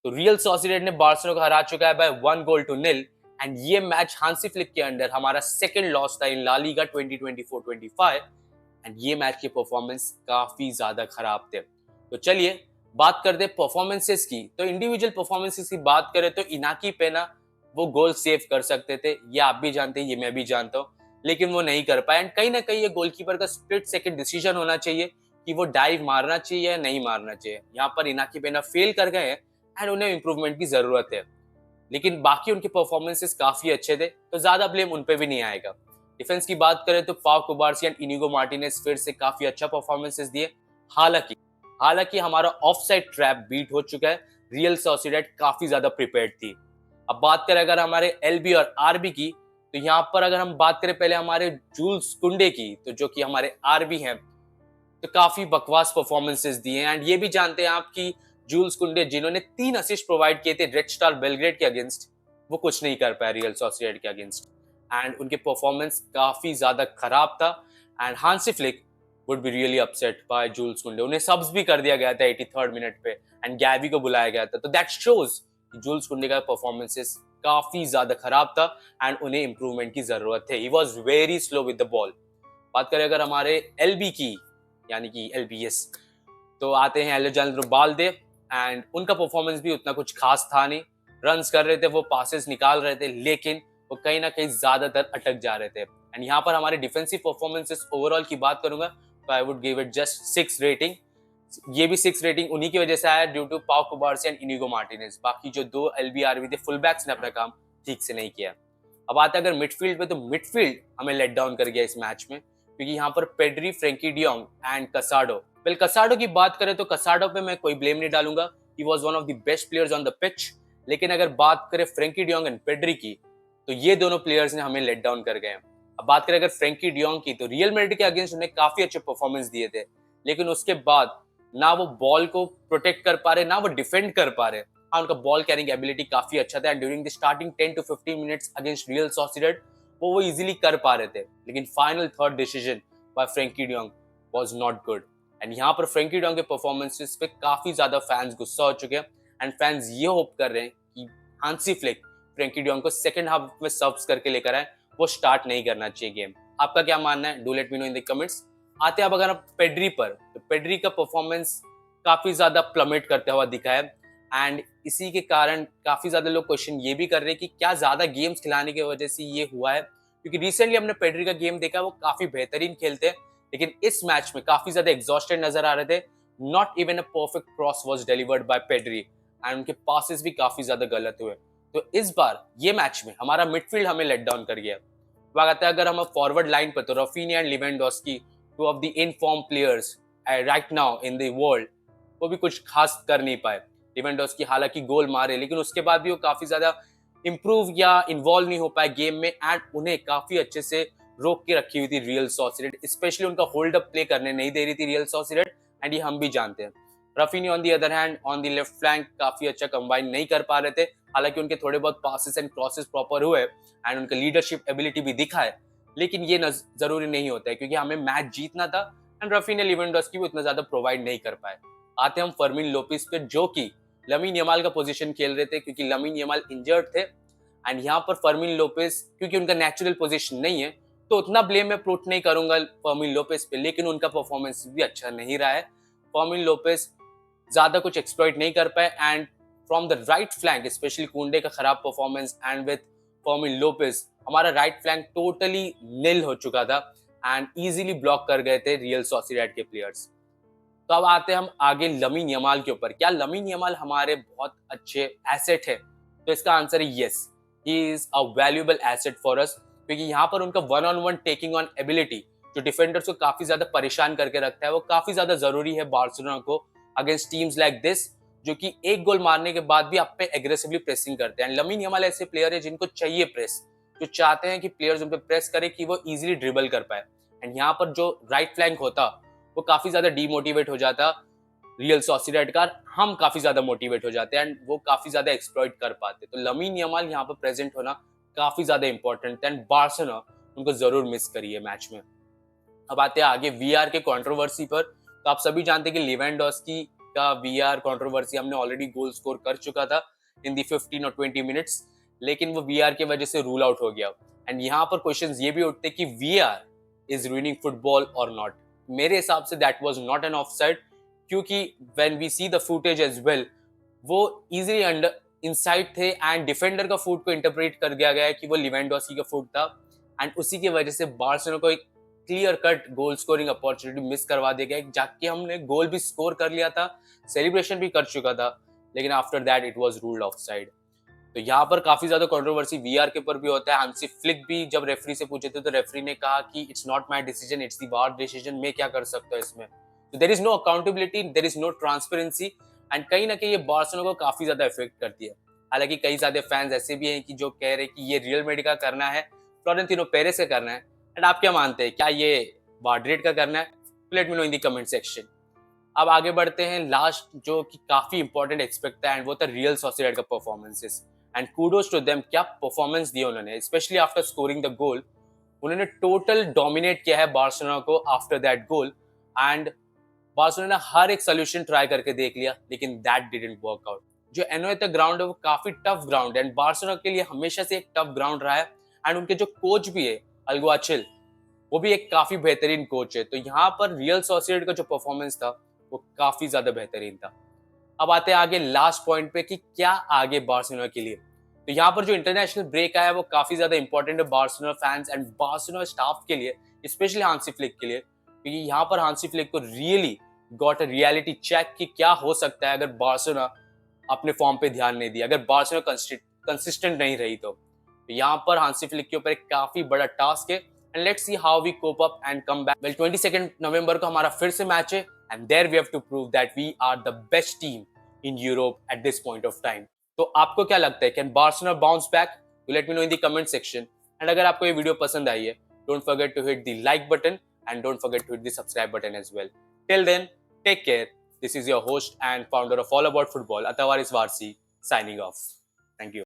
तो real Sociedad ने Barcelona को हरा चुका है बाय 1-0 एंड ये मैच हांसी फ्लिक के अंडर हमारा सेकंड लॉस था इन ला लीगा 2024-25 एंड ये मैच की परफॉर्मेंस काफी ज्यादा खराब थे। तो चलिए बात करते हैं परफॉर्मेंसेस की। तो इंडिविजुअल परफॉर्मेंसेस की बात करें तो इनाकी पेना वो गोल सेव कर सकते थे, ये आप भी जानते हैं, ये मैं भी जानता हूँ, लेकिन वो नहीं कर पाए। एंड कहीं ना कहीं ये गोलकीपर का स्प्लिट सेकंड डिसीजन होना चाहिए कि वो डाइव मारना चाहिए या नहीं मारना चाहिए। यहाँ पर इनाकी पेना फेल कर गए हैं एंड उन्हें इंप्रूवमेंट की जरूरत है, लेकिन बाकी उनके परफॉर्मेंसेस काफी अच्छे थे, तो ज्यादा ब्लेम उन पे भी नहीं आएगा। डिफेंस की बात करें तो पाउ कुबार्सी एंड इनिगो मार्टिनेज फिर से काफी अच्छा परफॉर्मेंसेस दिए। हालांकि हालांकि हमारा ऑफसाइड ट्रैप बीट हो चुका है, रियल सोसिएडाड काफी ज्यादा प्रिपेयर्ड थी। अब बात करें अगर हमारे एलबी और आरबी की, तो यहाँ पर अगर हम बात करें पहले हमारे जूल्स कुंडे की, तो जो कि हमारे आरबी हैं, तो काफी बकवास परफॉर्मेंसेस दिए एंड ये भी जानते हैं आप कि जूल्स कुंडे जिन्होंने 3 असिस्ट प्रोवाइड किए थे रेड स्टार बेलग्रेड के अगेंस्ट, वो कुछ नहीं कर पाए रियल सोसिएडाड के अगेंस्ट एंड उनके परफॉर्मेंस काफी ज्यादा खराब था and Hansi Flick would be really upset by Jules Kounde. उन्हें सब्स भी कर दिया गया था 83rd मिनट पे एंड गैवी को बुलाया गया था, तो दैट शोज जूल्स कुंडे का परफॉर्मेंसेस काफी ज्यादा खराब था एंड उन्हें इंप्रूवमेंट की जरूरत है। He was very slow with the ball. बात करें अगर हमारे एलबी की, यानी कि एलबीएस, तो आते हैं एलेजांद्रो बाल्दे एंड उनका परफॉर्मेंस भी उतना कुछ खास था नहीं। रन्स कर रहे थे, वो पासेस निकाल रहे थे, लेकिन वो कहीं ना कहीं ज्यादातर अटक जा रहे थे। एंड यहाँ पर हमारे डिफेंसिव परफॉर्मेंसेस ओवरऑल की बात करूंगा तो I would give it just 6 rating. ये भी 6 रेटिंग उन्हीं की वजह से आया ड्यू टू पाउ कुबार्सी एंड इनिगो मार्टिनेज। बाकी जो 2 एलबीआरबी थे फुल बैक्स ने अपना काम ठीक से नहीं किया। अब आते अगर मिडफील्ड पे, तो मिडफील्ड हमें लेट डाउन कर गया इस मैच में, क्योंकि यहाँ पर Pedri, Frenkie de Jong and कसाडो, well कसाडो की बात करें तो कसाडो पे मैं कोई ब्लेम नहीं डालूंगा, he was one of the best players on the pitch. लेकिन अगर बात करें फ्रेंकी डियोंग एंड पेड्री की, तो ये दोनों प्लेयर्स ने हमें लेट डाउन कर गए। अब बात करें अगर फ्रेंकी डियोंग की, तो रियल मैड्रिड के अगेंस्ट उन्हें काफी अच्छे परफॉर्मेंस दिए थे, लेकिन उसके बाद ना वो बॉल को प्रोटेक्ट कर पा रहे, ना वो डिफेंड कर पा रहे। हाँ, उनका बॉल कैरिंग एबिलिटी काफी अच्छा था and during the starting 10 to 15 minutes against real Sociedad वो इजीली कर पा रहे थे, लेकिन final third decision by Frenkie de Jong was not good. And यहाँ पर फ्रेंकी डियोंग के परफॉर्मेंसेस पे काफी ज्यादा फैंस गुस्सा हो चुके हैं एंड फैंस ये होप कर रहे हैं कि हांसी फ्लिक फ्रेंकी डियोंग को सेकंड हाफ में सर्व्स करके लेकर आए, वो स्टार्ट नहीं करना चाहिए गेम। आपका क्या मानना है? Do let me know in the comments. आते हैं अब अगर आप पेड्री पर, तो पेड्री का परफॉर्मेंस काफी ज्यादा प्लमेट करता हुआ दिखा है एंड इसी के कारण काफी ज्यादा लोग क्वेश्चन ये भी कर रहे हैं कि क्या ज्यादा गेम्स खिलाने की वजह से ये हुआ है, क्योंकि रिसेंटली हमने पेड्री का गेम देखा, वो काफी बेहतरीन खेलते हैं, लेकिन इस मैच में काफी ज्यादा एग्जॉस्टेड नजर आ रहे थे। Not even a perfect cross was delivered by Pedri and उनके पासेस भी काफी ज्यादा गलत हुए। तो इस बार ये मैच में हमारा मिडफील्ड हमें लेट डाउन कर गया। बात आता है अगर हम फॉरवर्ड लाइन पर, तो Raphinha and Lewandowski, two of the inform players right now in the world, वो भी कुछ खास कर नहीं पाए। लेवेंडोस्की हालांकि गोल मारे, लेकिन उसके बाद भी वो काफी ज्यादा इंप्रूव या इन्वॉल्व नहीं हो पाए गेम में एंड उन्हें काफी अच्छे से रोक के रखी हुई थी रियल सोसिएडाड, स्पेशली उनका होल्ड अप प्ले करने नहीं दे रही थी रियल सोसिएडाड एंड ये हम भी जानते हैं। Raphinha on the other hand on the left flank काफी अच्छा कंबाइन नहीं कर पा रहे थे, हालांकि उनके थोड़े बहुत पासेस एंड क्रॉसेस प्रॉपर हुए एंड उनका लीडरशिप एबिलिटी भी दिखा है, लेकिन ये जरूरी नहीं होता है क्योंकि हमें मैच जीतना था एंड रफीनी लेवेंडोस्की भी उतना ज्यादा प्रोवाइड नहीं कर पाए। आते हम फर्मिन लोपेस पे, जो कि लमीन यमाल का पोजीशन खेल रहे थे, क्योंकि लमीन यमाल इंजर्ड थे एंड यहाँ पर फर्मिन लोपेस क्योंकि उनका नेचुरल पोजीशन नहीं है, तो उतना ब्लेम मैं पुट नहीं करूंगा फर्मिन लोपेस पे, लेकिन उनका परफॉर्मेंस भी अच्छा नहीं रहा है। फर्मिन लोपेस ज्यादा कुछ एक्सप्लॉइट नहीं कर पाए and from the right flank specially Kounde का खराब performance and with Fermin Lopez हमारा राइट फ्लैंक टोटली निल हो चुका था एंड इजीली ब्लॉक कर गए थे रियल सोसिएडाड के प्लेयर्स। तो अब आते हैं हम आगे लमीन यमाल के ऊपर। क्या लमीन यमाल हमारे बहुत अच्छे एसेट है? तो इसका आंसर है yes, he is a valuable asset for us, क्योंकि यहाँ पर उनका one on one taking on ability जो डिफेंडर्स को काफी ज्यादा परेशान करके रखता है, वो काफी ज्यादा जरूरी है बार्सिलोना को अगेंस्ट टीम्स लाइक दिस, जो कि एक गोल मारने के बाद भी आप पे एग्रेसिवली प्रेसिंग करते हैं। लमीन यमाल ऐसे प्लेयर है जिनको चाहिए प्रेस, जो चाहते हैं कि प्लेयर्स उन पे प्रेस करे कि वो इजीली ड्रिबल कर पाए एंड यहाँ पर जो राइट फ्लैंक होता वो काफी ज्यादा डीमोटिवेट हो जाता रियल सोसिएडाड का, हम काफी ज्यादा मोटिवेट हो जाते हैं एंड वो काफी ज्यादा एक्सप्लॉइट कर पाते। तो लमीन यमाल यहाँ पर प्रेजेंट होना काफी ज्यादा इंपॉर्टेंट है एंड बार्सिलोना उनको जरूर मिस करी है मैच में। अब आते हैं आगे वीआर के कंट्रोवर्सी पर। तो आप सभी जानते हैं कि लेवेंडोस्की का वीआर कंट्रोवर्सी हमने ऑलरेडी गोल स्कोर कर चुका था इन दी 15 और 20 मिनट्स, लेकिन वो वीआर की वजह से रूल आउट हो गया। एंड यहाँ पर क्वेश्चंस ये भी उठते कि वीआर इज रूइनिंग फुटबॉल और नॉट। मेरे हिसाब से that was not an offside, क्योंकि when we see the footage as well, वो इजीली अंडर इनसाइड थे एंड डिफेंडर का फुट को इंटरप्रेट कर दिया गया है कि वो लिवेंडोस्की का फुट था, एंड उसी की वजह से बार्सिलोना को एक clear cut goal scoring opportunity miss करवा दिया गया। जाके हमने गोल भी स्कोर कर लिया था, सेलिब्रेशन भी कर चुका था, लेकिन after that it was ruled offside. तो यहाँ पर काफी ज्यादा कंट्रोवर्सी वीआर के ऊपर भी होता है। हांसी फ्लिक भी जब रेफरी से पूछे थे तो रेफरी ने कहा कि it's not my decision, it's the VAR decision, मैं क्या कर सकता हूँ इसमें। तो there is no accountability, there is no transparency, and कहीं ना कहीं ये बार्सिलोना को काफी ज्यादा इफेक्ट करती है। हालांकि कई ज्यादा फैंस ऐसे भी हैं कि जो कह रहे हैं कि ये रियल मेडिका का करना है, फ्लोरेंटिनो पेरेस का करना है। एंड आप क्या मानते हैं, क्या ये वाड्रिड का करना है? Late me know in the comment section. अब आगे बढ़ते हैं, लास्ट जो कि काफी इंपॉर्टेंट एक्सपेक्ट था, एंड वो था रियल सोसिएडाड का performances. And kudos to them, क्या परफॉर्मेंस दिया उन्होंने, specially after scoring the goal. उन्होंने टोटल डोमिनेट किया है बार्सिलोना को after that goal, and Barcelona ने हर एक सोल्यूशन ट्राई करके देख लिया, लेकिन दैट डिडंट वर्क आउट। जो एनोएटा ग्राउंड है वो काफी टफ ग्राउंड है, एंड बार्सिलोना के लिए हमेशा से एक टफ ग्राउंड रहा है। एंड उनके जो कोच भी है अल्गुआचिल, वो भी एक काफी बेहतरीन कोच है। तो यहाँ पर रियल सोसिएडाड का जो परफॉर्मेंस था वो काफी ज्यादा बेहतरीन था। अब आते हैं आगे लास्ट पॉइंट पे कि क्या आगे बार्सिलोना के लिए। तो यहाँ पर जो इंटरनेशनल ब्रेक आया वो काफी ज्यादा इंपॉर्टेंट है Barcelona fans and Barcelona staff के लिए, स्पेशली हांसी फ्लिक के लिए, क्योंकि यहाँ पर हांसी फ्लिक को really got a reality check कि क्या हो सकता है अगर बार्सिलोना अपने फॉर्म पे ध्यान नहीं दिया, अगर बार्सिलोना कंसिस्टेंट नहीं रही। तो यहाँ पर हांसी फ्लिक के ऊपर एक काफी बड़ा टास्क है, and let's see how we cope up and come back. Well 22 नवंबर को हमारा फिर से मैच है, and there we have to prove that we are the best team in Europe at this point of time. तो आपको क्या लगता है, can Barcelona bounce back? You let me know in the comment section. And अगर आपको ये video पसंद आई है, don't forget to hit the like button and don't forget to hit the subscribe button as well. Till then, take care. This is your host and founder of All About Football, Atawaris Varsi, signing off. Thank you.